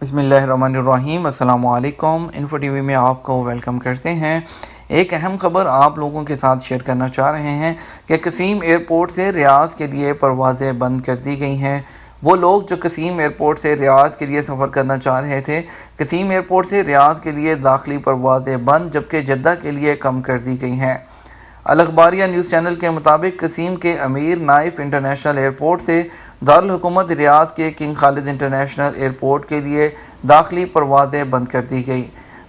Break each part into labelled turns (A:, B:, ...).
A: बिस्मिल्लाहिर्रहमानिर्रहीम। अस्सलाम वालेकुम। इन्फो टीवी में आपको वेलकम करते हैं। एक अहम खबर आप लोगों के साथ शेयर करना चाह रहे हैं कि कसीम एयरपोर्ट से रियाद के लिए परवाज़ें बंद कर दी गई हैं। वो लोग जो कसीम एयरपोर्ट से रियाद के लिए सफ़र करना चाह रहे थे, कसीम एयरपोर्ट से रियाद के लिए दाखिली परवाज़ें बंद, जबकि जद्दा के लिए कम कर दी गई हैं। अल अखबारिया न्यूज़ चैनल के मुताबिक कसीम के अमीर नाइफ इंटरनेशनल एयरपोर्ट से दारुल हुकूमत रियाद के किंग खालिद इंटरनेशनल एयरपोर्ट के लिए दाखिली परवाज़ें बंद कर दी गई।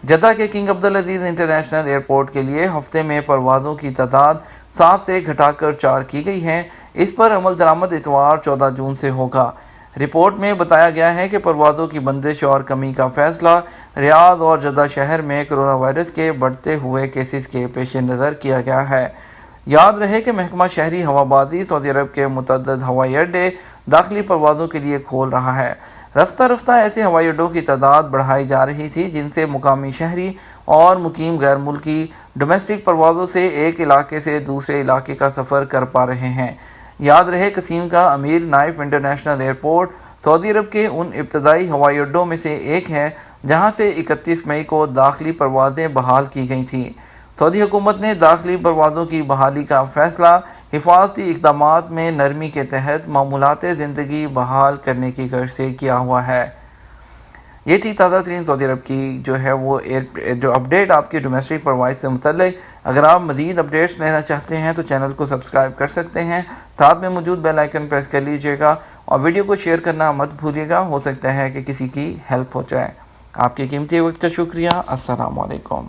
A: जद्दा के किंग अब्दुल अजीज़ इंटरनेशनल एयरपोर्ट के लिए हफ्ते में परवाज़ों की तादाद 7 से घटाकर 4 की गई है। इस पर अमल दरामद इतवार 14 जून से होगा। रिपोर्ट में बताया गया है कि परवाज़ों की बंदिश और कमी का फैसला रियाद और जद्दा शहर में कोरोना वायरस के बढ़ते हुए केसेस के पेश नज़र किया गया है। याद रहे कि महकमा शहरी हवाबाजी सऊदी अरब के मुतअद्दिद हवाई अड्डे दाखिली परवाज़ों के लिए खोल रहा है। रफ्ता रफ्ता ऐसे हवाई अड्डों की तादाद बढ़ाई जा रही थी जिनसे मुकामी शहरी और मुकीम गैर मुल्की डोमेस्टिक परवाज़ों से एक इलाके से दूसरे इलाके का सफ़र कर पा रहे हैं। याद रहे कसीम का अमीर नाइफ इंटरनेशनल एयरपोर्ट सऊदी अरब के उन इब्तदाई हवाई अड्डों में से एक है जहां से 31 मई को दाखिली परवाज़ें बहाल की गई थीं। सऊदी हुकूमत ने दाखिली परवाज़ों की बहाली का फैसला हिफाजती इक़दामात में नरमी के तहत मामूलात ज़िंदगी बहाल करने की गर्ज से किया हुआ है। ये थी ताज़ा तरीन सऊदी अरब की जो अपडेट आपकी डोमेस्टिक परवाइज से मुतल्लिक। अगर आप मज़ीद अपडेट्स लेना चाहते हैं तो चैनल को सब्सक्राइब कर सकते हैं, साथ में मौजूद बेल आइकन प्रेस कर लीजिएगा और वीडियो को शेयर करना मत भूलिएगा। हो सकता है कि किसी की हेल्प हो जाए। आपके कीमती वक्त का शुक्रिया। अस्सलाम वालेकुम।